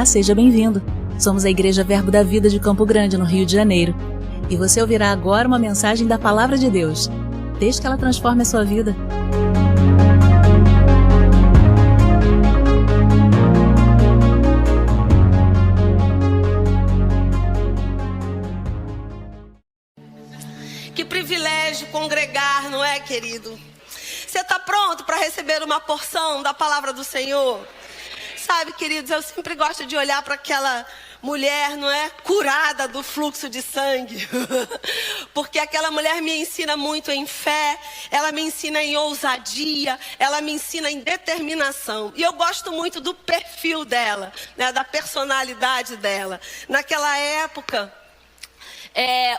Olá, seja bem-vindo. Somos a Igreja Verbo da Vida de Campo Grande, no Rio de Janeiro. E você ouvirá agora uma mensagem da Palavra de Deus. Desde que ela transforme a sua vida. Que privilégio congregar, não é, querido? Você está pronto para receber uma porção da palavra do Senhor? Sabe, queridos, eu sempre gosto de olhar para aquela mulher, não é? Curada do fluxo de sangue. Porque aquela mulher me ensina muito em fé, ela me ensina em ousadia, ela me ensina em determinação. E eu gosto muito do perfil dela, né? Da personalidade dela. Naquela época,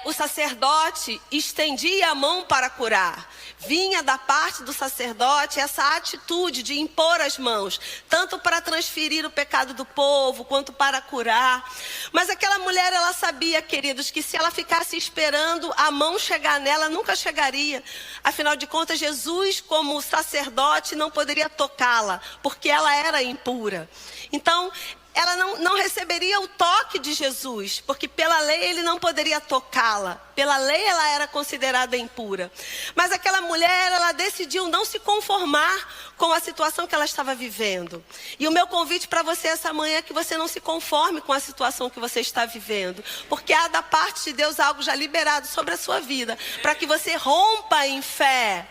o sacerdote estendia a mão para curar. Vinha da parte do sacerdote essa atitude de impor as mãos, tanto para transferir o pecado do povo, quanto para curar. Mas aquela mulher, ela sabia, queridos, que se ela ficasse esperando a mão chegar nela, nunca chegaria. Afinal de contas, Jesus, como sacerdote, não poderia tocá-la, porque ela era impura. Então, ela não receberia o toque de Jesus, porque pela lei ele não poderia tocá-la. Pela lei ela era considerada impura. Mas aquela mulher, ela decidiu não se conformar com a situação que ela estava vivendo. E o meu convite para você essa manhã é que você não se conforme com a situação que você está vivendo. Porque há da parte de Deus algo já liberado sobre a sua vida, para que você rompa em fé.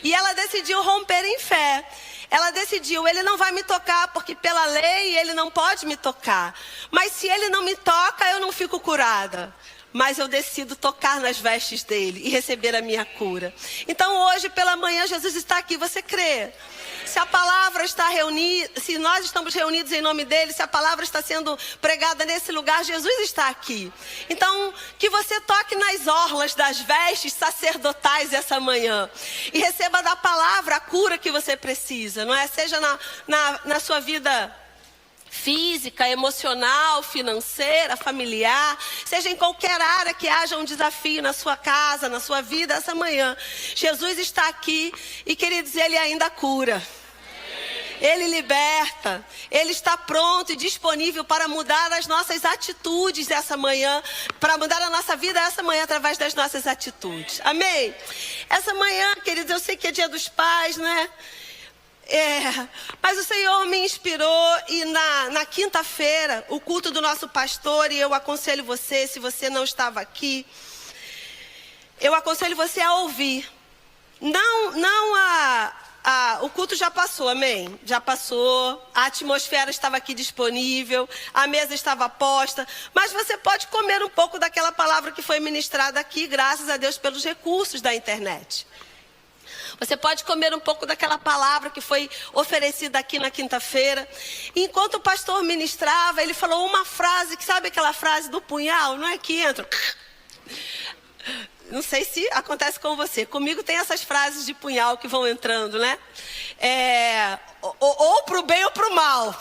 E ela decidiu romper em fé. Ela decidiu, ele não vai me tocar, porque pela lei ele não pode me tocar. Mas se ele não me toca, eu não fico curada. Mas eu decido tocar nas vestes dele e receber a minha cura. Então hoje pela manhã Jesus está aqui, você crê? Se a palavra está reunida, se nós estamos reunidos em nome dele, se a palavra está sendo pregada nesse lugar, Jesus está aqui. Então, que você toque nas orlas das vestes sacerdotais essa manhã. E receba da palavra a cura que você precisa, não é? Seja na sua vida física, emocional, financeira, familiar, seja em qualquer área que haja um desafio na sua casa, na sua vida essa manhã. Jesus está aqui e, queridos, ele ainda cura. Ele liberta, ele está pronto e disponível para mudar as nossas atitudes essa manhã, para mudar a nossa vida essa manhã através das nossas atitudes. Amém? Essa manhã, queridos, eu sei que é dia dos pais, né? Mas o Senhor me inspirou e na quinta-feira, o culto do nosso pastor, e eu aconselho você, se você não estava aqui, eu aconselho você a ouvir. O culto já passou, amém? Já passou, a atmosfera estava aqui disponível, a mesa estava posta, mas você pode comer um pouco daquela palavra que foi ministrada aqui, graças a Deus pelos recursos da internet. Você pode comer um pouco daquela palavra que foi oferecida aqui na quinta-feira. Enquanto o pastor ministrava, ele falou uma frase, que sabe aquela frase do punhal, não é que entra? Não sei se acontece com você. Comigo tem essas frases de punhal que vão entrando, né? Ou pro bem ou pro mal.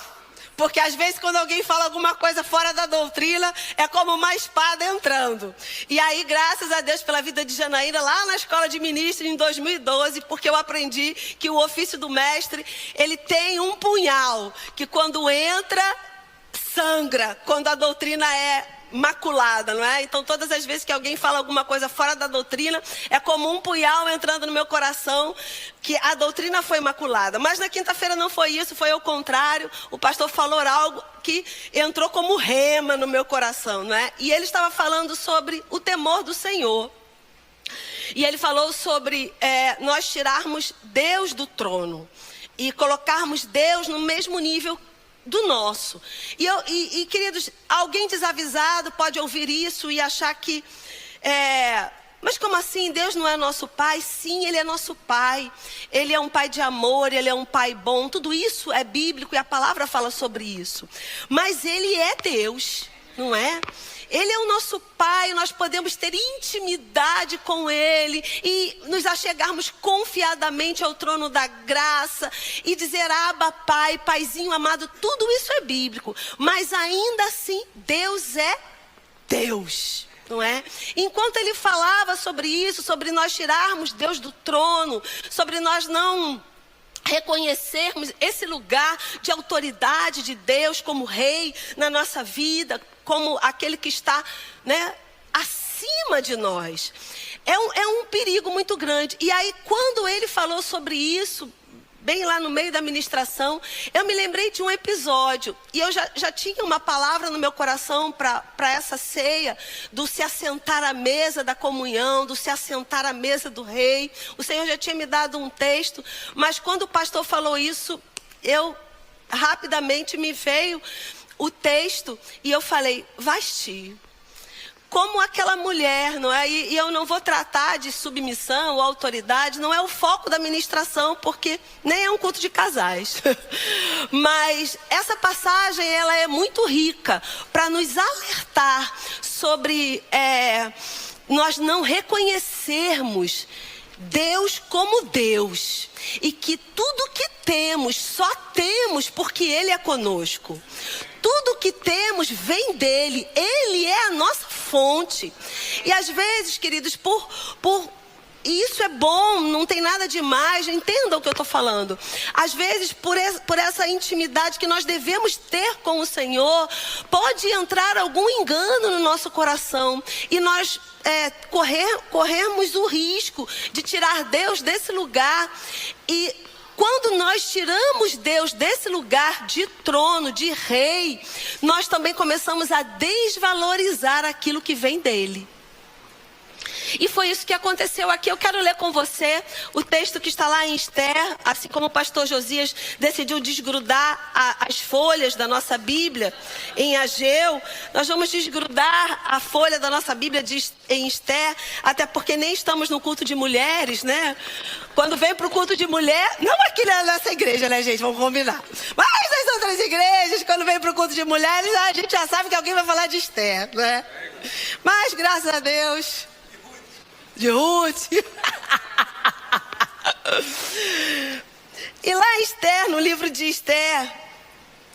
Porque às vezes quando alguém fala alguma coisa fora da doutrina, é como uma espada entrando. E aí, graças a Deus pela vida de Janaína, lá na escola de ministro em 2012, porque eu aprendi que o ofício do mestre, ele tem um punhal, que quando entra, sangra, quando a doutrina é maculada, não é? Então todas as vezes que alguém fala alguma coisa fora da doutrina, é como um punhal entrando no meu coração, que a doutrina foi maculada. Mas na quinta-feira não foi isso, foi o contrário. O pastor falou algo que entrou como rema no meu coração, não é? E ele estava falando sobre o temor do Senhor. E ele falou sobre nós tirarmos Deus do trono e colocarmos Deus no mesmo nível do nosso. E queridos, alguém desavisado pode ouvir isso e achar que mas como assim? Deus não é nosso pai? Sim, ele é nosso pai. Ele é um pai de amor, ele é um pai bom. Tudo isso é bíblico e a palavra fala sobre isso. Mas ele é Deus, não é? Ele é o nosso pai, nós podemos ter intimidade com ele e nos achegarmos confiadamente ao trono da graça e dizer: Abba, pai, paizinho amado. Tudo isso é bíblico, mas ainda assim Deus é Deus, não é? Enquanto ele falava sobre isso, sobre nós tirarmos Deus do trono, sobre nós não reconhecermos esse lugar de autoridade de Deus como rei na nossa vida, como aquele que está, né, acima de nós. É um perigo muito grande. E aí, quando ele falou sobre isso, bem lá no meio da ministração, eu me lembrei de um episódio. E eu já tinha uma palavra no meu coração para essa ceia, do se assentar à mesa da comunhão, do se assentar à mesa do rei. O Senhor já tinha me dado um texto, mas quando o pastor falou isso, eu rapidamente me veio o texto e eu falei, Vasti, como aquela mulher, não é? E eu não vou tratar de submissão ou autoridade, não é o foco da ministração, porque nem é um culto de casais. Mas essa passagem, ela é muito rica para nos alertar sobre nós não reconhecermos Deus como Deus. E que tudo que temos, só temos porque Ele é conosco. Tudo que temos vem dEle. Ele é a nossa fonte. E às vezes, queridos, e isso é bom, não tem nada demais, entendam o que eu estou falando. Às vezes, por essa intimidade que nós devemos ter com o Senhor, pode entrar algum engano no nosso coração. E nós corremos o risco de tirar Deus desse lugar. E quando nós tiramos Deus desse lugar de trono, de rei, nós também começamos a desvalorizar aquilo que vem dele. E foi isso que aconteceu aqui. Eu quero ler com você o texto que está lá em Esther, assim como o pastor Josias decidiu desgrudar as folhas da nossa Bíblia em Ageu. Nós vamos desgrudar a folha da nossa Bíblia em Esther, até porque nem estamos no culto de mulheres, né? Quando vem para o culto de mulher, não aqui nessa igreja, né, gente? Vamos combinar. Mas nas outras igrejas, quando vem para o culto de mulheres, a gente já sabe que alguém vai falar de Esther, né? Mas graças a Deus, de Ruth. E lá em Esther, no livro de Esther,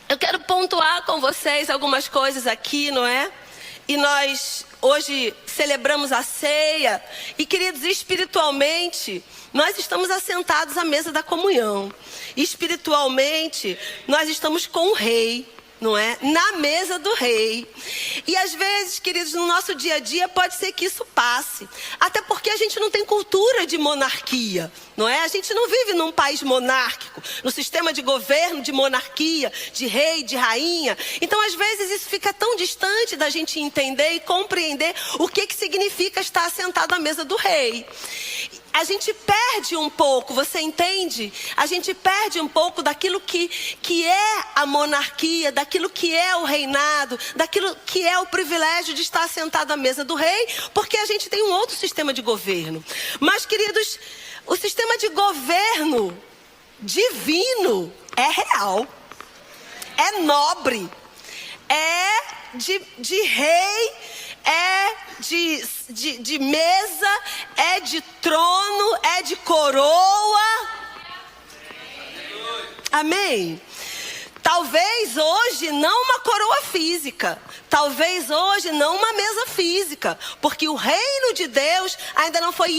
eu quero pontuar com vocês algumas coisas aqui, não é? E nós hoje celebramos a ceia. E, queridos, espiritualmente, nós estamos assentados à mesa da comunhão. Espiritualmente, nós estamos com o rei, não é? Na mesa do rei. E às vezes, queridos, no nosso dia a dia pode ser que isso passe. Até porque a gente não tem cultura de monarquia, não é? A gente não vive num país monárquico, no sistema de governo de monarquia, de rei, de rainha. Então, às vezes, isso fica tão distante da gente entender e compreender o que significa estar sentado à mesa do rei. A gente perde um pouco, você entende? A gente perde um pouco daquilo que é a monarquia, daquilo que é o reinado, daquilo que é o privilégio de estar sentado à mesa do rei, porque a gente tem um outro sistema de governo. Mas, queridos, o sistema de governo divino é real, é nobre, é de rei, é de mesa, é de trono, é de coroa. Amém? Talvez hoje não uma coroa física, talvez hoje não uma mesa física, porque o reino de Deus ainda não foi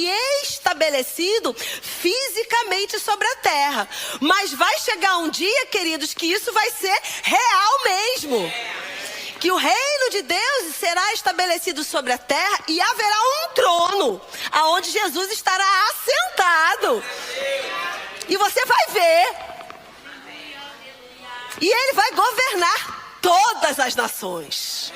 estabelecido fisicamente sobre a terra. Mas vai chegar um dia, queridos, que isso vai ser real mesmo. Que o reino de Deus será estabelecido sobre a terra e haverá um trono, aonde Jesus estará assentado. E você vai ver. E Ele vai governar todas as nações.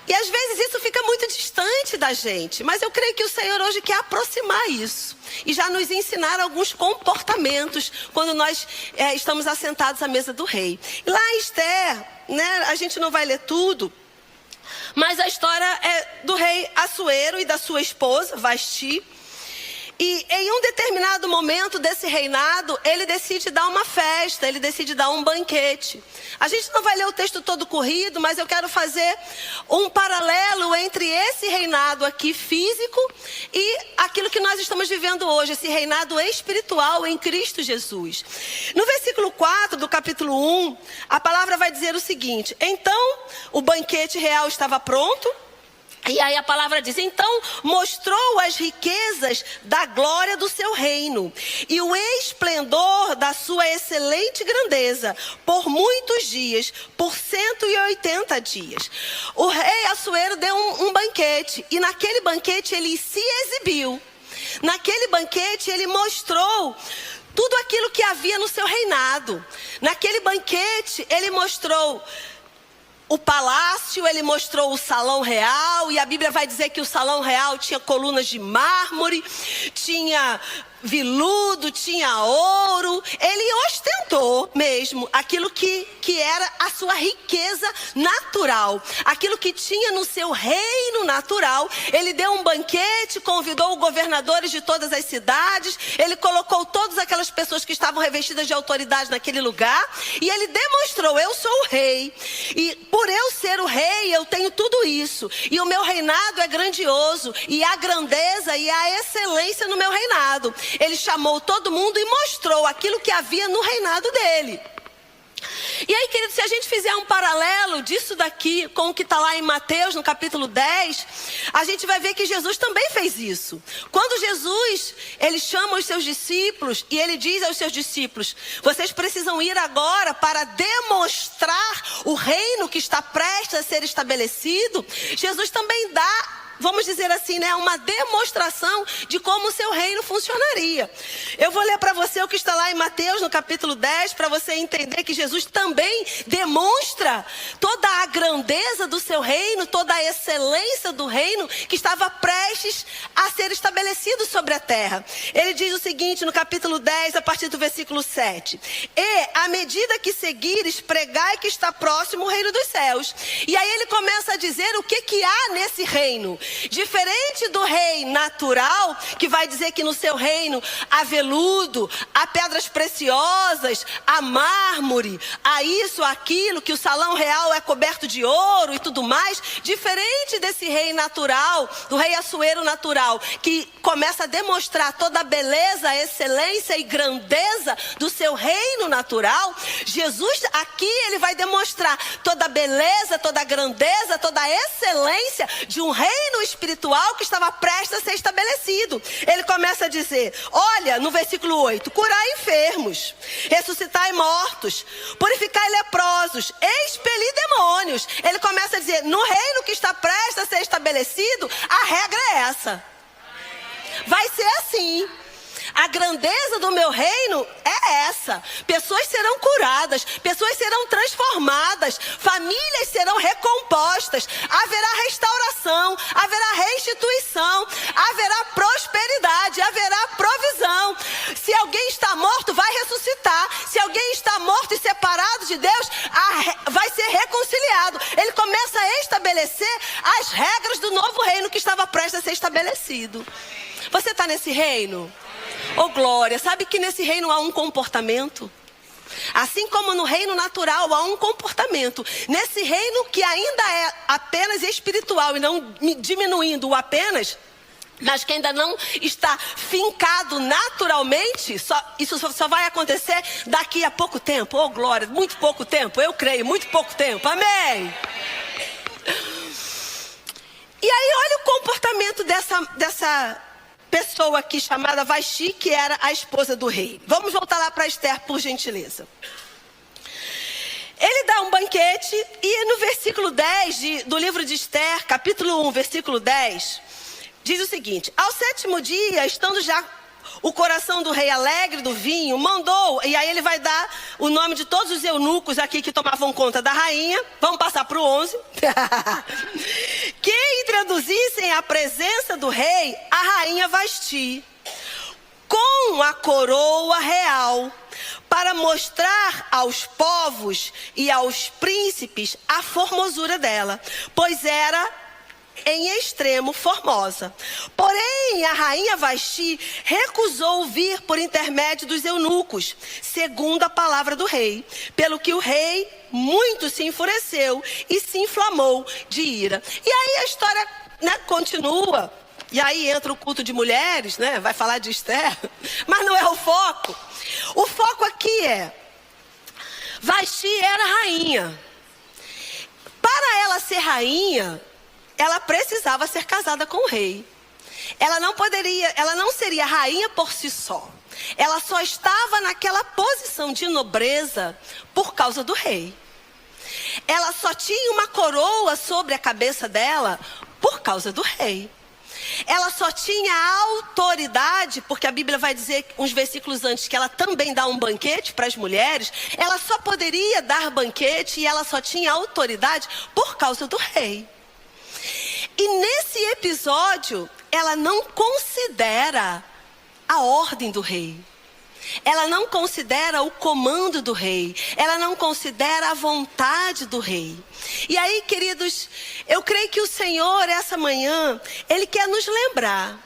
E às vezes isso fica muito distante da gente. Mas eu creio que o Senhor hoje quer aproximar isso. E já nos ensinar alguns comportamentos quando nós estamos assentados à mesa do rei. E lá em Esther, né, a gente não vai ler tudo. Mas a história é do rei Assuero e da sua esposa, Vasti. E em um determinado momento desse reinado, ele decide dar uma festa, ele decide dar um banquete. A gente não vai ler o texto todo corrido, mas eu quero fazer um paralelo entre esse reinado aqui físico e aquilo que nós estamos vivendo hoje, esse reinado espiritual em Cristo Jesus. No versículo 4 do capítulo 1, a palavra vai dizer o seguinte: então o banquete real estava pronto, E aí a palavra diz, então mostrou as riquezas da glória do seu reino e o esplendor da sua excelente grandeza por muitos dias, por 180 dias. O rei Assuero deu um banquete e naquele banquete ele se exibiu. Naquele banquete ele mostrou tudo aquilo que havia no seu reinado. Naquele banquete ele mostrou o palácio, ele mostrou o salão real, e a Bíblia vai dizer que o salão real tinha colunas de mármore, tinha viludo, tinha ouro. Ele ostentou mesmo aquilo que era a sua riqueza natural, aquilo que tinha no seu reino natural. Ele deu um banquete, convidou os governadores de todas as cidades, ele colocou todas aquelas pessoas que estavam revestidas de autoridade naquele lugar, e ele demonstrou, eu sou o rei, e por eu ser o rei, eu tenho tudo isso, e o meu reinado é grandioso, e a grandeza e a excelência no meu reinado. Ele chamou todo mundo e mostrou aquilo que havia no reinado dele. E aí, querido, se a gente fizer um paralelo disso daqui com o que está lá em Mateus, no capítulo 10, a gente vai ver que Jesus também fez isso. Quando Jesus, ele chama os seus discípulos e ele diz aos seus discípulos, vocês precisam ir agora para demonstrar o reino que está prestes a ser estabelecido. Jesus também dá, vamos dizer assim, né, uma demonstração de como o seu reino funcionaria. Eu vou ler para você o que está lá em Mateus, no capítulo 10, para você entender que Jesus também demonstra toda a grandeza do seu reino, toda a excelência do reino que estava prestes a ser estabelecido sobre a terra. Ele diz o seguinte, no capítulo 10, a partir do versículo 7. E, à medida que seguires, pregai que está próximo o reino dos céus. E aí ele começa a dizer o que há nesse reino. Diferente do rei natural, que vai dizer que no seu reino há veludo, há pedras preciosas, há mármore, há isso, aquilo, que o salão real é coberto de ouro e tudo mais. Diferente desse rei natural, do rei Assuero natural, que começa a demonstrar toda a beleza, excelência e grandeza do seu reino natural, Jesus aqui ele vai demonstrar toda a beleza, toda a grandeza, toda a excelência de um reino espiritual que estava prestes a ser estabelecido. Ele começa a dizer, olha, no versículo 8, curai enfermos, ressuscitai mortos, purificai leprosos, expelir demônios. Ele começa a dizer, no reino que está prestes a ser estabelecido, a regra é essa. Vai ser assim. A grandeza do meu reino é essa. Pessoas serão curadas, pessoas serão transformadas, famílias serão recompostas, haverá restauração, haverá restituição, haverá prosperidade, haverá provisão. Se alguém está morto, vai ressuscitar. Se alguém está morto e separado de Deus, vai ser reconciliado. Ele começa a estabelecer as regras do novo reino que estava prestes a ser estabelecido. Você está nesse reino? Oh glória, sabe que nesse reino há um comportamento? Assim como no reino natural há um comportamento, nesse reino que ainda é apenas espiritual e não diminuindo o apenas, mas que ainda não está fincado naturalmente, isso só vai acontecer daqui a pouco tempo. Oh glória, muito pouco tempo, eu creio, muito pouco tempo, amém. E aí olha o comportamento dessa pessoa aqui chamada Vasti, que era a esposa do rei. Vamos voltar lá para Esther, por gentileza. Ele dá um banquete e no versículo 10 do livro de Esther, capítulo 1, versículo 10, diz o seguinte, ao 7º dia, estando já o coração do rei alegre do vinho, mandou, e aí ele vai dar o nome de todos os eunucos aqui que tomavam conta da rainha, vamos passar para o 11, que introduzissem à presença do rei a rainha Vasti, com a coroa real, para mostrar aos povos e aos príncipes a formosura dela, pois era em extremo formosa. Porém, a rainha Vasti recusou vir por intermédio dos eunucos, segundo a palavra do rei, pelo que o rei muito se enfureceu e se inflamou de ira. E aí a história, né, continua. E aí entra o culto de mulheres, né? Vai falar de Esther, mas não é o foco. O foco aqui é, Vasti era rainha. Para ela ser rainha, ela precisava ser casada com o rei. Ela não seria rainha por si só. Ela só estava naquela posição de nobreza por causa do rei. Ela só tinha uma coroa sobre a cabeça dela por causa do rei. Ela só tinha autoridade, porque a Bíblia vai dizer uns versículos antes que ela também dá um banquete para as mulheres. Ela só poderia dar banquete e ela só tinha autoridade por causa do rei. E nesse episódio, ela não considera a ordem do rei. Ela não considera o comando do rei. Ela não considera a vontade do rei. E aí, queridos, eu creio que o Senhor, essa manhã, Ele quer nos lembrar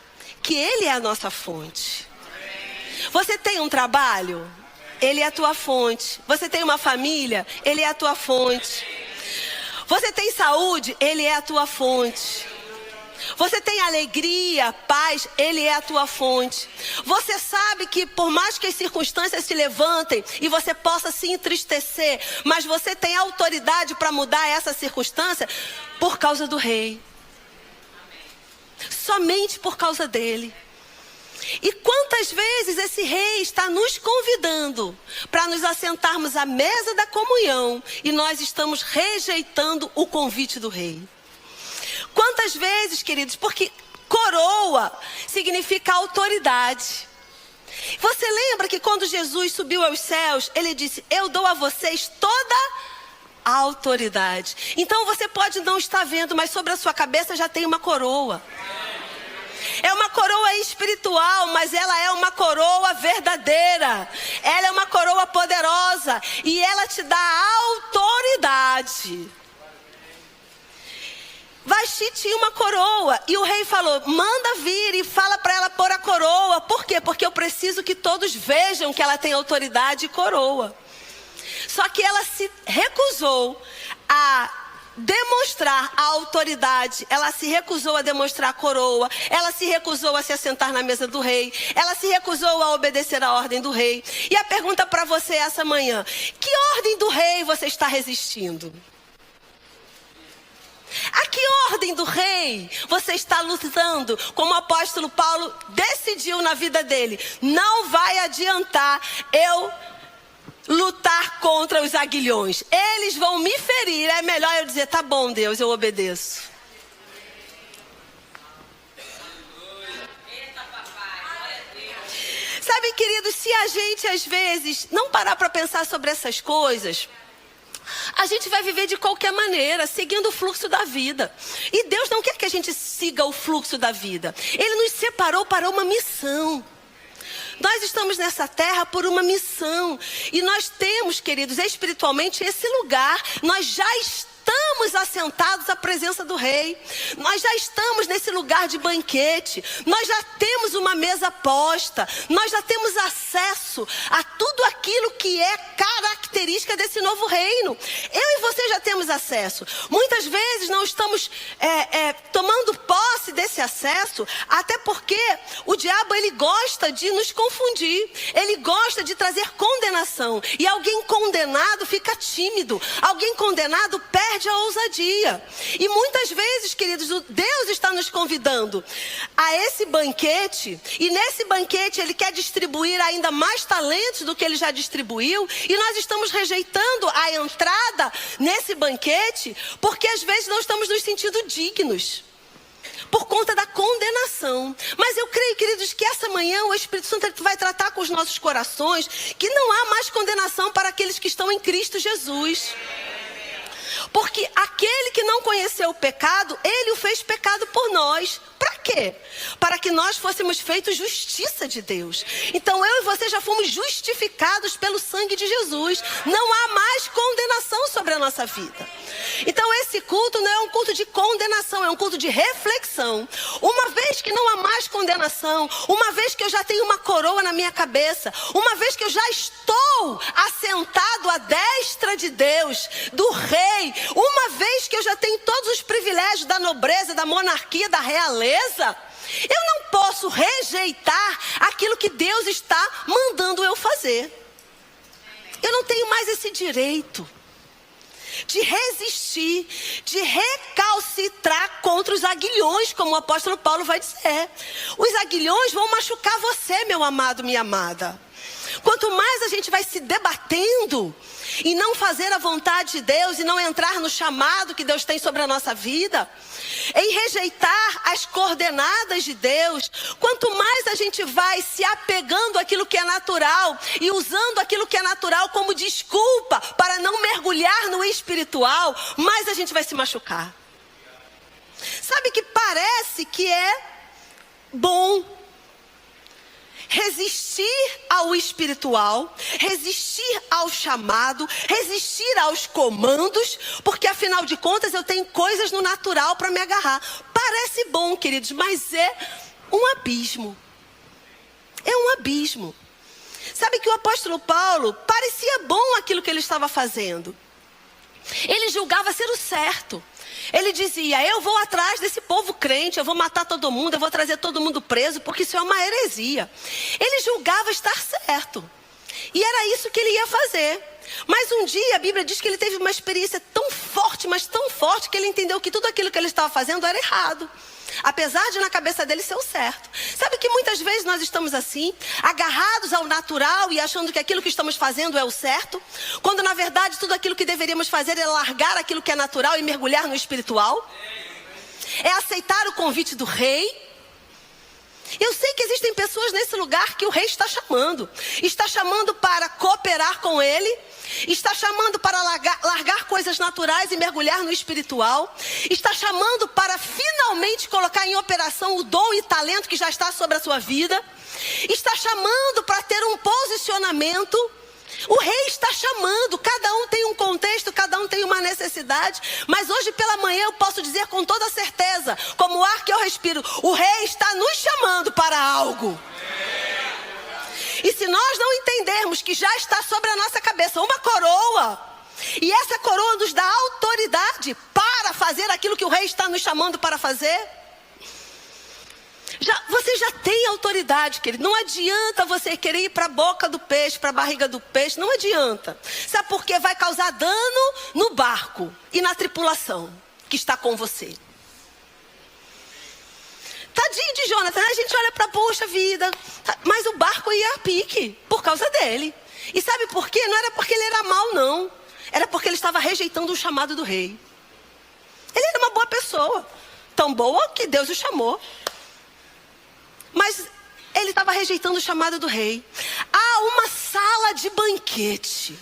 que Ele é a nossa fonte. Você tem um trabalho? Ele é a tua fonte. Você tem uma família? Ele é a tua fonte. Você tem saúde? Ele é a tua fonte. Você tem alegria, paz, Ele é a tua fonte. Você sabe que por mais que as circunstâncias se levantem e você possa se entristecer, mas você tem autoridade para mudar essa circunstância por causa do rei. Somente por causa dele. E quantas vezes esse rei está nos convidando para nos assentarmos à mesa da comunhão e nós estamos rejeitando o convite do rei. Quantas vezes, queridos, porque coroa significa autoridade. Você lembra que quando Jesus subiu aos céus, Ele disse, eu dou a vocês toda a autoridade. Então você pode não estar vendo, mas sobre a sua cabeça já tem uma coroa. É uma coroa espiritual, mas ela é uma coroa verdadeira. Ela é uma coroa poderosa e ela te dá autoridade. Vasti tinha uma coroa e o rei falou, manda vir e fala para ela pôr a coroa. Por quê? Porque eu preciso que todos vejam que ela tem autoridade e coroa. Só que ela se recusou a demonstrar a autoridade. Ela se recusou a demonstrar a coroa. Ela se recusou a se assentar na mesa do rei. Ela se recusou a obedecer a ordem do rei. E a pergunta para você essa manhã, que ordem do rei você está resistindo? A que ordem do rei você está lutando? Como o apóstolo Paulo decidiu na vida dele, não vai adiantar eu lutar contra os aguilhões. Eles vão me ferir, é melhor eu dizer, tá bom Deus, eu obedeço. Sabe, queridos, se a gente às vezes não parar para pensar sobre essas coisas, a gente vai viver de qualquer maneira, seguindo o fluxo da vida. E Deus não quer que a gente siga o fluxo da vida. Ele nos separou para uma missão. Nós estamos nessa terra por uma missão. E nós temos, queridos, espiritualmente esse lugar. Nós já estamos assentados à presença do rei. Nós já estamos nesse lugar de banquete. Nós já temos uma mesa posta. Nós já temos acesso a tudo aquilo que é característica desse novo reino. Eu e você já temos acesso. Muitas vezes não estamos tomando posse desse acesso, até porque o diabo ele gosta de nos confundir. Ele gosta de trazer condenação. E alguém condenado fica tímido. Alguém condenado perde a ousadia. E muitas vezes, queridos, Deus está nos convidando a esse banquete, e nesse banquete Ele quer distribuir ainda mais talentos do que Ele já distribuiu, e nós estamos rejeitando a entrada nesse banquete, porque às vezes não estamos nos sentindo dignos, por conta da condenação. Mas eu creio, queridos, que essa manhã o Espírito Santo vai tratar com os nossos corações, que não há mais condenação para aqueles que estão em Cristo Jesus. Porque aquele que não conheceu o pecado, Ele o fez pecado por nós. Para quê? Para que nós fôssemos feitos justiça de Deus. Então eu e você já fomos justificados pelo sangue de Jesus. Não há mais condenação sobre a nossa vida. Então esse culto não é um culto de condenação, é um culto de reflexão. Uma vez que não há mais condenação, uma vez que eu já tenho uma coroa na minha cabeça, uma vez que eu já estou assentado à destra de Deus, do rei, uma vez que eu já tenho todos os privilégios da nobreza, da monarquia, da realeza, eu não posso rejeitar aquilo que Deus está mandando eu fazer. Eu não tenho mais esse direito. de resistir, de recalcitrar contra os aguilhões, como o apóstolo Paulo vai dizer. Os aguilhões vão machucar você, meu amado, minha amada. Quanto mais a gente vai se debatendo e não fazer a vontade de Deus e não entrar no chamado que Deus tem sobre a nossa vida, em rejeitar as coordenadas de Deus, quanto mais a gente vai se apegando àquilo que é natural e usando aquilo que é natural como desculpa para não mergulhar no espiritual, mais a gente vai se machucar. Sabe que parece que é bom resistir ao espiritual, resistir ao chamado, resistir aos comandos, porque afinal de contas eu tenho coisas no natural para me agarrar. Parece bom, queridos, mas é um abismo. É um abismo. Sabe que o apóstolo Paulo parecia bom aquilo que ele estava fazendo. Ele julgava ser o certo. Ele dizia, eu vou atrás desse povo crente, eu vou matar todo mundo, eu vou trazer todo mundo preso, porque isso é uma heresia. Ele julgava estar certo. E era isso que ele ia fazer. Mas um dia a Bíblia diz que ele teve uma experiência tão forte, mas tão forte, que ele entendeu que tudo aquilo que ele estava fazendo era errado. Apesar de na cabeça dele ser o certo. Sabe que muitas vezes nós estamos assim, agarrados ao natural e achando que aquilo que estamos fazendo é o certo, quando na verdade tudo aquilo que deveríamos fazer é largar aquilo que é natural e mergulhar no espiritual. É aceitar o convite do rei. Eu sei que existem pessoas nesse lugar que o rei está chamando para cooperar com ele, está chamando para largar coisas naturais e mergulhar no espiritual, está chamando para finalmente colocar em operação o dom e talento que já está sobre a sua vida, está chamando para ter um posicionamento. O rei está chamando, cada um tem um contexto, cada um tem uma necessidade, mas hoje pela manhã eu posso dizer com toda certeza, como o ar que eu respiro, o rei está nos chamando para algo. E se nós não entendermos que já está sobre a nossa cabeça uma coroa, e essa coroa nos dá autoridade para fazer aquilo que o rei está nos chamando para fazer, você já tem autoridade, querido. Não adianta você querer ir para a boca do peixe, para a barriga do peixe. Não adianta. Sabe por quê? Vai causar dano no barco e na tripulação que está com você. Tadinho de Jonas. A gente olha para, poxa vida, mas o barco ia a pique por causa dele. E sabe por quê? Não era porque ele era mau, não. Era porque ele estava rejeitando o chamado do rei. Ele era uma boa pessoa. Tão boa que Deus o chamou. Mas ele estava rejeitando o chamado do rei. Há uma sala de banquete.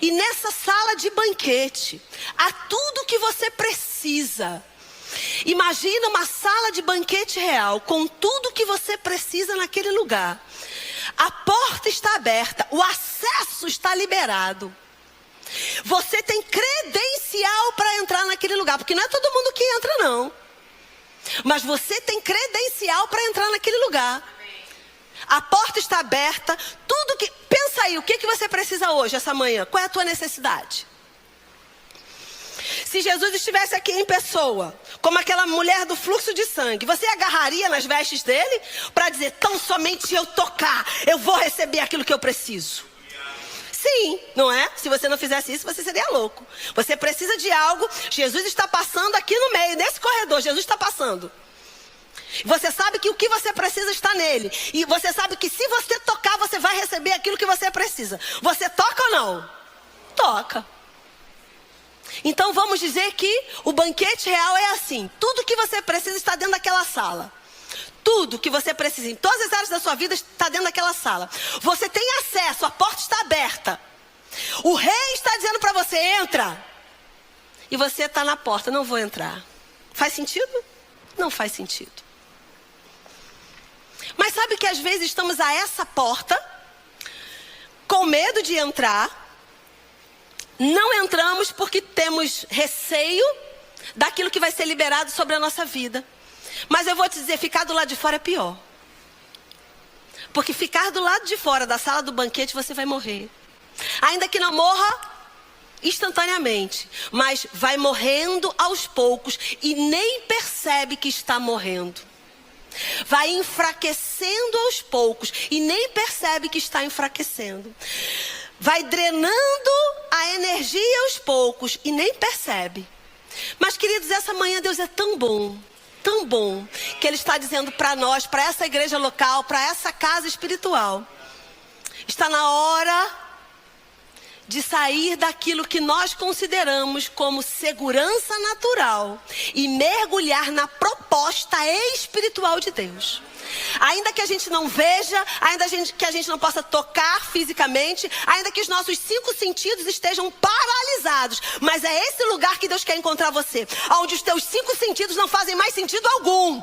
E nessa sala de banquete, há tudo que você precisa. Imagina uma sala de banquete real, com tudo que você precisa naquele lugar. A porta está aberta, o acesso está liberado. Você tem credencial para entrar naquele lugar, porque não é todo mundo que entra, não. Mas você tem credencial para entrar naquele lugar. A porta está aberta. Tudo que... Pensa aí, o que você precisa hoje, essa manhã? Qual é a tua necessidade? Se Jesus estivesse aqui em pessoa, como aquela mulher do fluxo de sangue, você agarraria nas vestes dele para dizer, tão somente eu tocar, eu vou receber aquilo que eu preciso? Sim, não é? Se você não fizesse isso, você seria louco. Você precisa de algo, Jesus está passando aqui no meio, nesse corredor, Jesus está passando. Você sabe que o que você precisa está nele. E você sabe que se você tocar, você vai receber aquilo que você precisa. Você toca ou não? Toca. Então vamos dizer que o banquete real é assim. Tudo que você precisa está dentro daquela sala. Tudo que você precisa, em todas as áreas da sua vida, está dentro daquela sala. Você tem acesso, a porta está aberta. O rei está dizendo para você, entra. E você está na porta, não vou entrar. Faz sentido? Não faz sentido. Mas sabe que às vezes estamos a essa porta, com medo de entrar. Não entramos porque temos receio daquilo que vai ser liberado sobre a nossa vida. Mas eu vou te dizer, ficar do lado de fora é pior. Porque ficar do lado de fora da sala do banquete, você vai morrer. Ainda que não morra instantaneamente, mas vai morrendo aos poucos e nem percebe que está morrendo. Vai enfraquecendo aos poucos e nem percebe que está enfraquecendo. vai drenando a energia aos poucos e nem percebe. Mas, queridos, essa manhã Deus é tão bom, que Ele está dizendo para nós, para essa igreja local, para essa casa espiritual, está na hora de sair daquilo que nós consideramos como segurança natural e mergulhar na proposta espiritual de Deus. Ainda que a gente não veja, que a gente não possa tocar fisicamente, ainda que os nossos 5 sentidos estejam paralisados, mas é esse lugar que Deus quer encontrar você, onde os teus 5 sentidos não fazem mais sentido algum.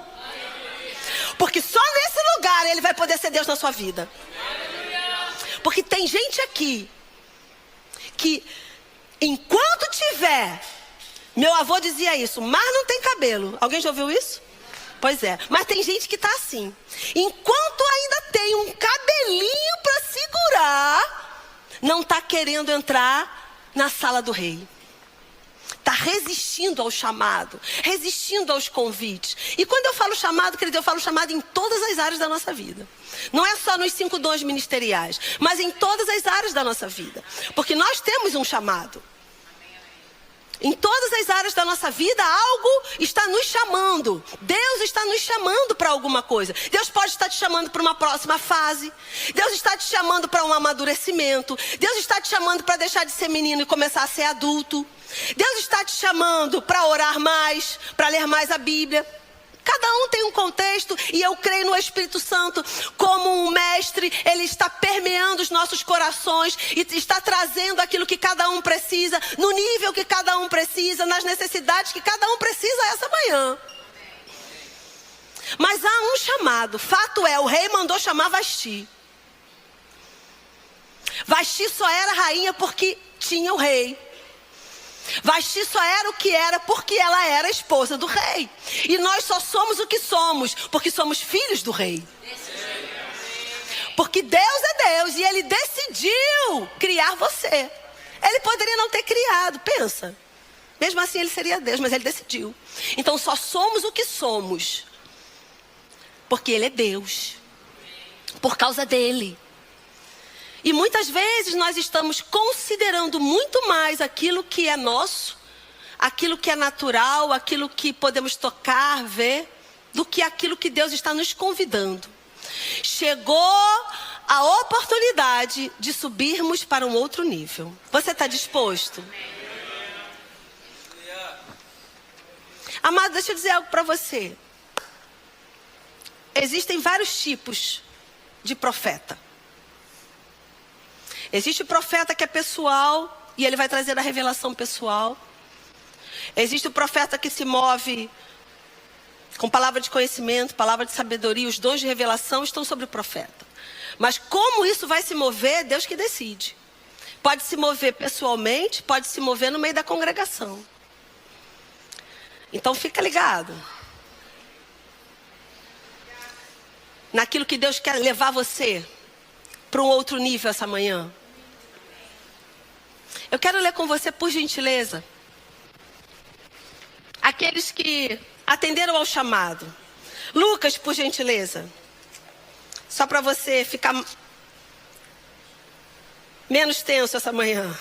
Porque só nesse lugar Ele vai poder ser Deus na sua vida. Porque tem gente aqui que enquanto tiver, meu avô dizia isso, mas não tem cabelo. Alguém já ouviu isso? Pois é, mas tem gente que está assim. Enquanto ainda tem um cabelinho para segurar, não está querendo entrar na sala do rei. Está resistindo ao chamado, resistindo aos convites. E quando eu falo chamado, querido, eu falo chamado em todas as áreas da nossa vida. Não é só nos 5 dons ministeriais, mas em todas as áreas da nossa vida. Porque nós temos um chamado. Em todas as áreas da nossa vida, algo está nos chamando. Deus está nos chamando para alguma coisa. Deus pode estar te chamando para uma próxima fase. Deus está te chamando para um amadurecimento. Deus está te chamando para deixar de ser menino e começar a ser adulto. Deus está te chamando para orar mais, para ler mais a Bíblia. Cada um tem um contexto e eu creio no Espírito Santo como um mestre. Ele está permeando os nossos corações e está trazendo aquilo que cada um precisa, no nível que cada um precisa, nas necessidades que cada um precisa essa manhã. Mas há um chamado. Fato é, o rei mandou chamar Vasti. Vasti só era rainha porque tinha o rei. Vasti só era o que era porque ela era a esposa do rei. E nós só somos o que somos porque somos filhos do rei. Porque Deus é Deus e Ele decidiu criar você. Ele poderia não ter criado, pensa. Mesmo assim Ele seria Deus, mas Ele decidiu. Então só somos o que somos porque Ele é Deus. Por causa dEle. E muitas vezes nós estamos considerando muito mais aquilo que é nosso, aquilo que é natural, aquilo que podemos tocar, ver, do que aquilo que Deus está nos convidando. Chegou a oportunidade de subirmos para um outro nível. Você está disposto? Amado, deixa eu dizer algo para você. Existem vários tipos de profeta. Existe o profeta que é pessoal e ele vai trazer a revelação pessoal. Existe o profeta que se move com palavra de conhecimento, palavra de sabedoria. Os dons de revelação estão sobre o profeta. Mas como isso vai se mover, Deus que decide. Pode se mover pessoalmente, pode se mover no meio da congregação. Então fica ligado. Naquilo que Deus quer levar você para um outro nível essa manhã. Eu quero ler com você, por gentileza, aqueles que atenderam ao chamado. Lucas, por gentileza. Só para você ficar menos tenso essa manhã.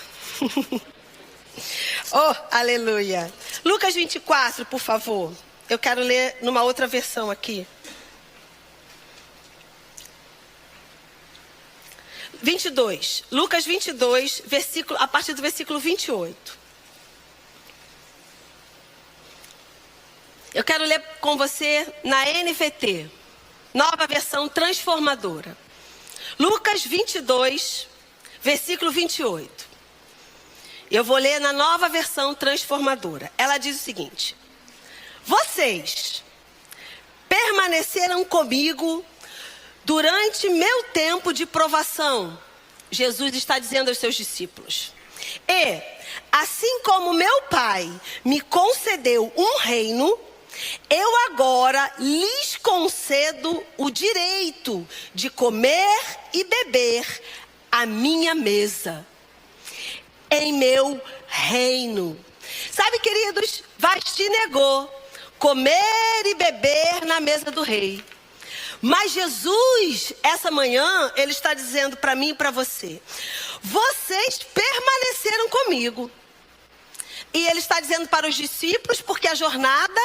Oh, aleluia. Lucas 24, por favor. Eu quero ler numa outra versão aqui. 22, Lucas 22, a partir do versículo 28. Eu quero ler com você na NVT, nova versão transformadora. Lucas 22, versículo 28. Eu vou ler na nova versão transformadora. Ela diz o seguinte: vocês permaneceram comigo durante meu tempo de provação, Jesus está dizendo aos seus discípulos. E, assim como meu Pai me concedeu um reino, eu agora lhes concedo o direito de comer e beber à minha mesa, em meu reino. Sabe, queridos, Vasti negou comer e beber na mesa do rei. Mas Jesus, essa manhã, ele está dizendo para mim e para você: vocês permaneceram comigo. E ele está dizendo para os discípulos porque a jornada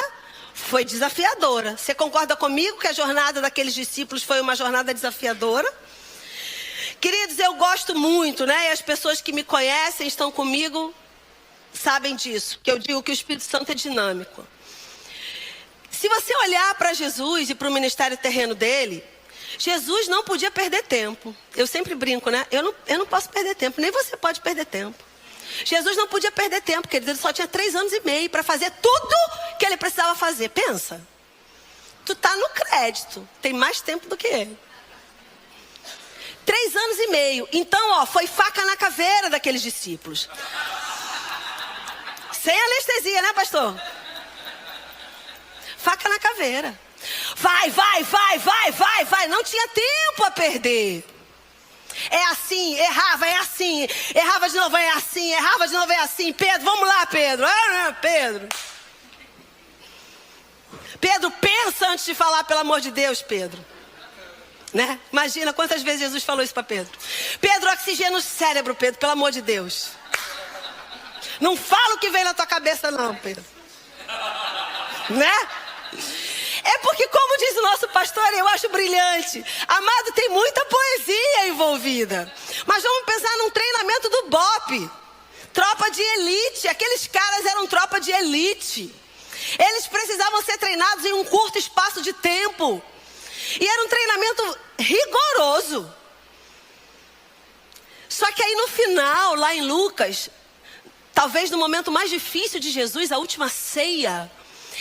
foi desafiadora. Você concorda comigo que a jornada daqueles discípulos foi uma jornada desafiadora? Queridos, eu gosto muito, né? E as pessoas que me conhecem, estão comigo, sabem disso. Que eu digo que o Espírito Santo é dinâmico. Se você olhar para Jesus e para o ministério terreno dele, Jesus não podia perder tempo. Eu sempre brinco, né? Eu não posso perder tempo, nem você pode perder tempo. Jesus não podia perder tempo, queridos. Ele só tinha 3 anos e meio para fazer tudo que ele precisava fazer. Pensa. Tu tá no crédito. Tem mais tempo do que ele. 3 anos e meio. Então, foi faca na caveira daqueles discípulos. Sem anestesia, né, pastor? Faca na caveira. Vai. Não tinha tempo a perder. É assim, errava, é assim. Errava de novo, é assim. Errava de novo, é assim. Pedro, vamos lá, Pedro. Pedro, pensa antes de falar, pelo amor de Deus, Pedro. Né? Imagina quantas vezes Jesus falou isso para Pedro. Pedro, oxigena o cérebro, Pedro, pelo amor de Deus. Não fala o que vem na tua cabeça não, Pedro. Né? É porque, como diz o nosso pastor, eu acho brilhante. Amado, tem muita poesia envolvida. Mas vamos pensar num treinamento do BOPE. Tropa de elite. Aqueles caras eram tropa de elite. Eles precisavam ser treinados em um curto espaço de tempo. E era um treinamento rigoroso. Só que aí no final, lá em Lucas, talvez no momento mais difícil de Jesus, a última ceia.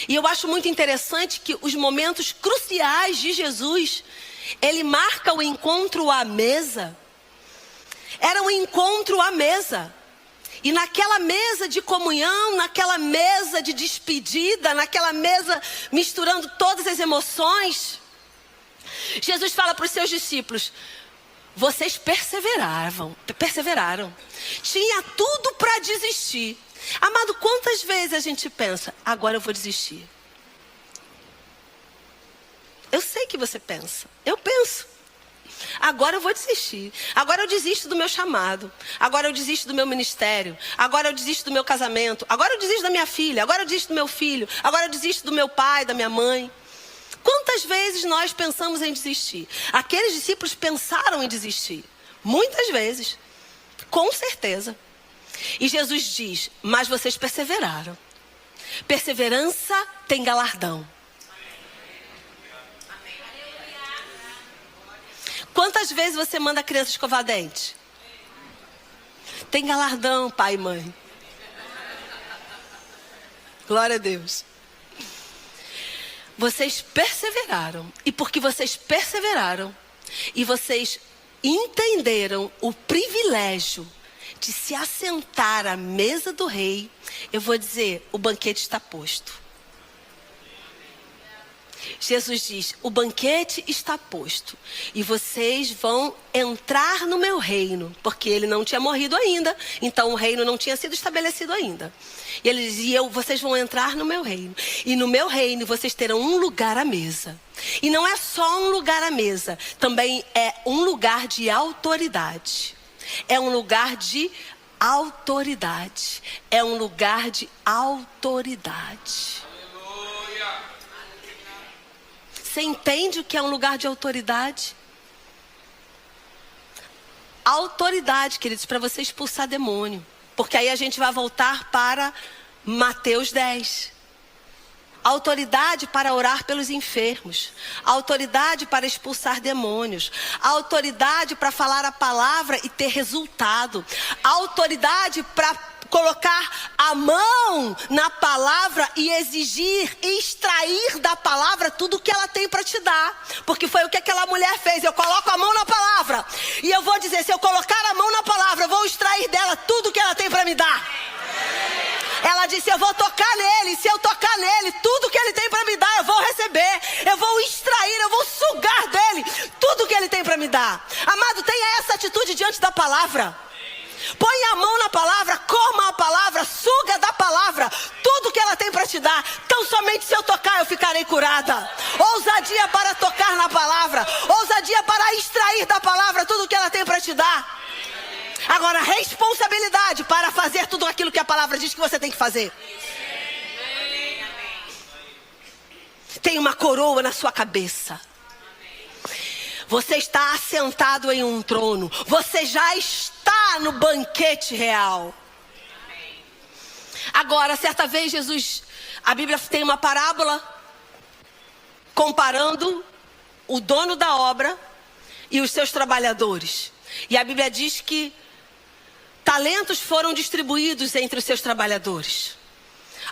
E eu acho muito interessante que os momentos cruciais de Jesus, ele marca o encontro à mesa. Era um encontro à mesa. E naquela mesa de comunhão, naquela mesa de despedida, naquela mesa misturando todas as emoções, Jesus fala para os seus discípulos: vocês perseveraram. Tinha tudo para desistir. Amado, quantas vezes a gente pensa: agora eu vou desistir? Eu sei que você pensa. Eu penso: agora eu vou desistir. Agora eu desisto do meu chamado. Agora eu desisto do meu ministério. Agora eu desisto do meu casamento. Agora eu desisto da minha filha. Agora eu desisto do meu filho. Agora eu desisto do meu pai, da minha mãe. Quantas vezes nós pensamos em desistir? Aqueles discípulos pensaram em desistir. Muitas vezes. Com certeza. E Jesus diz: mas vocês perseveraram. Perseverança tem galardão. Quantas vezes você manda a criança escovar dente? Tem galardão, pai e mãe. Glória a Deus. Vocês perseveraram. E porque vocês perseveraram e vocês entenderam o privilégio de se assentar à mesa do rei, eu vou dizer: o banquete está posto. Jesus diz: o banquete está posto e vocês vão entrar no meu reino, porque ele não tinha morrido ainda, então o reino não tinha sido estabelecido ainda. E ele dizia: vocês vão entrar no meu reino, e no meu reino vocês terão um lugar à mesa. E não é só um lugar à mesa, também é um lugar de autoridade. É um lugar de autoridade. É um lugar de autoridade. Você entende o que é um lugar de autoridade? Autoridade, queridos, para você expulsar demônio. Porque aí a gente vai voltar para Mateus 10. Autoridade para orar pelos enfermos. Autoridade para expulsar demônios. Autoridade para falar a palavra e ter resultado. Autoridade para colocar a mão na palavra e exigir, extrair da palavra tudo o que ela tem para te dar. Porque foi o que aquela mulher fez. Eu coloco a mão na palavra e eu vou dizer: se eu colocar a mão na palavra, eu vou extrair dela tudo o que ela tem para me dar. Ela disse: eu vou tocar nele. Se eu tocar nele, tudo que ele tem para me dar, eu vou receber. Eu vou extrair, eu vou sugar dele tudo que ele tem para me dar. Amado, tenha essa atitude diante da palavra. Põe a mão na palavra, coma a palavra, suga da palavra tudo que ela tem para te dar. Tão somente se eu tocar eu ficarei curada. Ousadia para tocar na palavra. Ousadia para extrair da palavra tudo o que ela tem para te dar. Agora, responsabilidade para fazer tudo aquilo que a palavra diz que você tem que fazer. Tem uma coroa na sua cabeça. Você está assentado em um trono. Você já está no banquete real. Agora, certa vez Jesus, a Bíblia tem uma parábola comparando o dono da obra e os seus trabalhadores. E a Bíblia diz que talentos foram distribuídos entre os seus trabalhadores.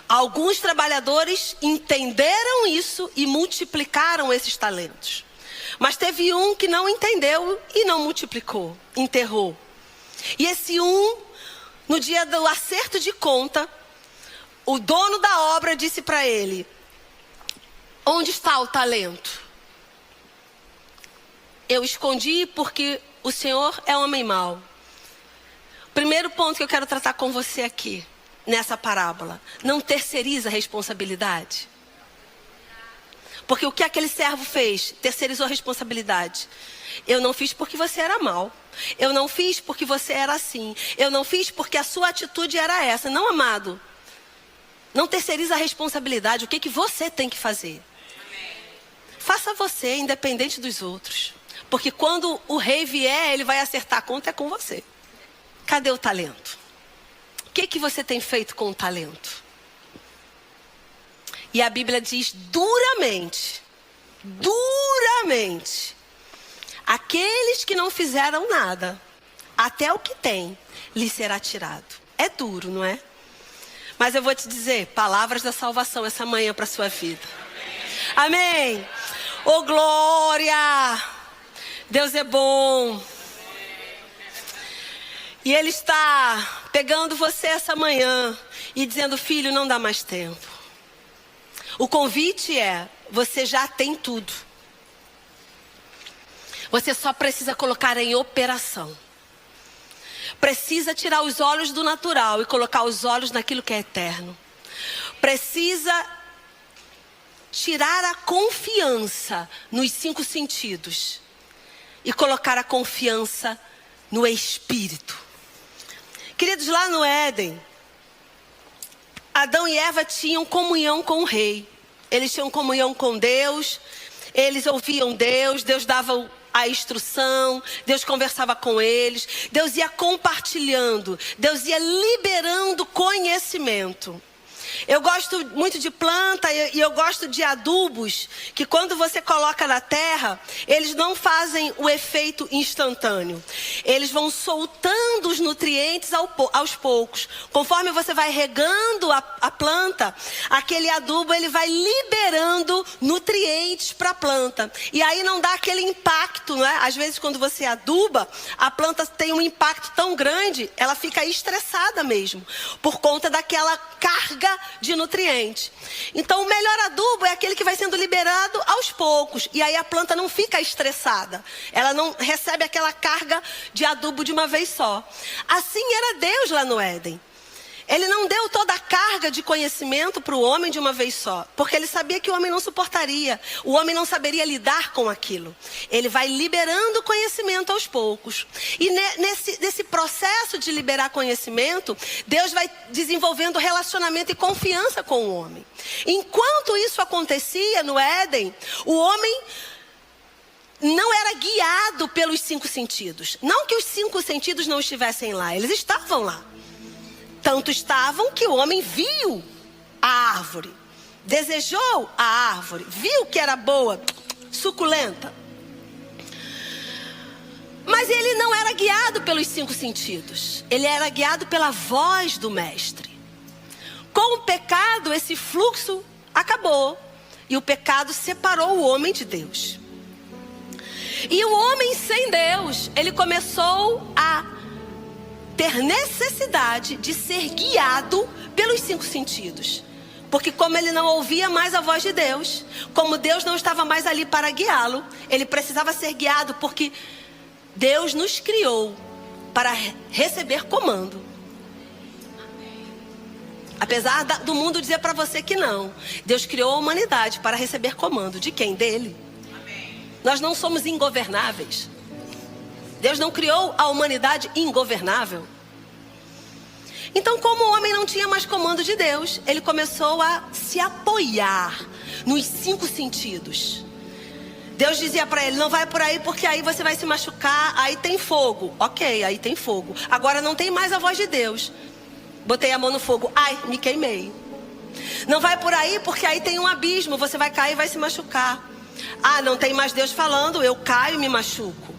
Alguns trabalhadores entenderam isso e multiplicaram esses talentos. Mas teve um que não entendeu e não multiplicou, enterrou. E esse no dia do acerto de conta, o dono da obra disse para ele: onde está o talento? Eu escondi porque o Senhor é homem mau. Primeiro ponto que eu quero tratar com você aqui, nessa parábola: não terceiriza a responsabilidade. Porque o que aquele servo fez? Terceirizou a responsabilidade. Eu não fiz porque você era mau. Eu não fiz porque você era assim. Eu não fiz porque a sua atitude era essa. Não, amado. Não terceiriza a responsabilidade. O que você tem que fazer? Faça você, independente dos outros. Porque quando o rei vier, ele vai acertar a conta com você. Cadê o talento? O que você tem feito com o talento? E a Bíblia diz duramente, aqueles que não fizeram nada, até o que tem, lhe será tirado. É duro, não é? Mas eu vou te dizer, palavras da salvação essa manhã para a sua vida. Amém. Oh, glória! Deus é bom. E Ele está pegando você essa manhã e dizendo: filho, não dá mais tempo. O convite é: você já tem tudo. Você só precisa colocar em operação. Precisa tirar os olhos do natural e colocar os olhos naquilo que é eterno. Precisa tirar a confiança nos 5 sentidos e colocar a confiança no Espírito. Queridos, lá no Éden, Adão e Eva tinham comunhão com o rei. Eles tinham comunhão com Deus. Eles ouviam Deus. Deus dava a instrução. Deus conversava com eles. Deus ia compartilhando. Deus ia liberando conhecimento. Eu gosto muito de planta e eu gosto de adubos que quando você coloca na terra, eles não fazem o efeito instantâneo. Eles vão soltando os nutrientes aos poucos. Conforme você vai regando a planta, aquele adubo ele vai liberando nutrientes para a planta. E aí não dá aquele impacto, não é? Às vezes quando você aduba, a planta tem um impacto tão grande, ela fica estressada mesmo, por conta daquela carga de nutrientes. Então o melhor adubo é aquele que vai sendo liberado aos poucos. E aí a planta não fica estressada. Ela não recebe aquela carga de adubo de uma vez só. Assim era Deus lá no Éden. Ele não deu toda a carga de conhecimento para o homem de uma vez só. Porque ele sabia que o homem não suportaria. O homem não saberia lidar com aquilo. Ele vai liberando conhecimento aos poucos. E nesse processo de liberar conhecimento, Deus vai desenvolvendo relacionamento e confiança com o homem. Enquanto isso acontecia no Éden, o homem não era guiado pelos 5 sentidos. Não que os 5 sentidos não estivessem lá. Eles estavam lá. Tanto estavam que o homem viu a árvore, desejou a árvore, viu que era boa, suculenta. Mas ele não era guiado pelos 5 sentidos. Ele era guiado pela voz do mestre. Com o pecado, esse fluxo acabou. E o pecado separou o homem de Deus. E o homem sem Deus, ele começou a ter necessidade de ser guiado pelos 5 sentidos. Porque como ele não ouvia mais a voz de Deus, como Deus não estava mais ali para guiá-lo, ele precisava ser guiado porque Deus nos criou para receber comando. Apesar do mundo dizer para você que não. Deus criou a humanidade para receber comando. De quem? Dele. Nós não somos ingovernáveis. Deus não criou a humanidade ingovernável. Então, como o homem não tinha mais comando de Deus, ele começou a se apoiar nos 5 sentidos. Deus dizia para ele: não vai por aí porque aí você vai se machucar, aí tem fogo. Ok, aí tem fogo. Agora não tem mais a voz de Deus. Botei a mão no fogo, ai, me queimei. Não vai por aí porque aí tem um abismo, você vai cair e vai se machucar. Ah, não tem mais Deus falando, eu caio e me machuco.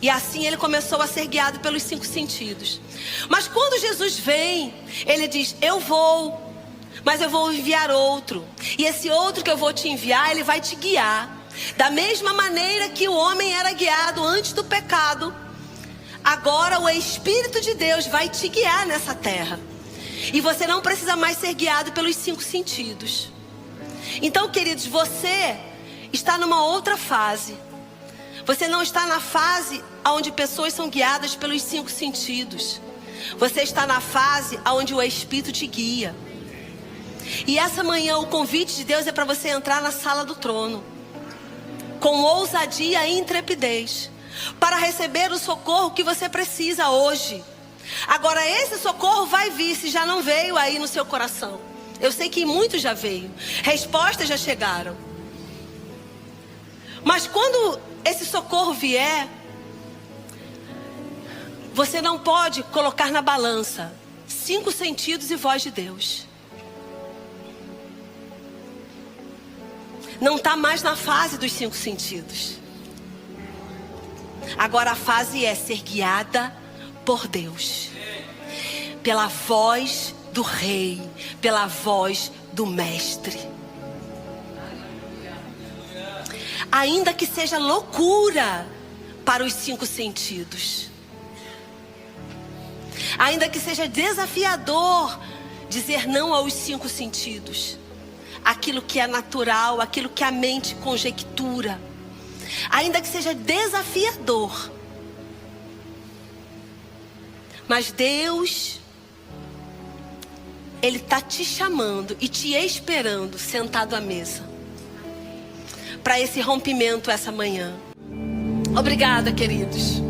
E assim ele começou a ser guiado pelos 5 sentidos. Mas quando Jesus vem, ele diz: eu vou, mas eu vou enviar outro. E esse outro que eu vou te enviar, ele vai te guiar. Da mesma maneira que o homem era guiado antes do pecado, agora o Espírito de Deus vai te guiar nessa terra. E você não precisa mais ser guiado pelos 5 sentidos. Então, queridos, você está numa outra fase. Você não está na fase onde pessoas são guiadas pelos 5 sentidos. Você está na fase onde o Espírito te guia. E essa manhã o convite de Deus é para você entrar na sala do trono, com ousadia e intrepidez, para receber o socorro que você precisa hoje. Agora, esse socorro vai vir, se já não veio aí no seu coração. Eu sei que muitos já veio. Respostas já chegaram. Mas quando esse socorro vier, você não pode colocar na balança 5 sentidos e voz de Deus. Não está mais na fase dos 5 sentidos. Agora a fase é ser guiada por Deus, pela voz do Rei, pela voz do Mestre. Ainda que seja loucura para os 5 sentidos, ainda que seja desafiador dizer não aos 5 sentidos, aquilo que é natural, aquilo que a mente conjectura, ainda que seja desafiador, mas Deus, Ele está te chamando e te esperando sentado à mesa para esse rompimento essa manhã. Obrigada, queridos.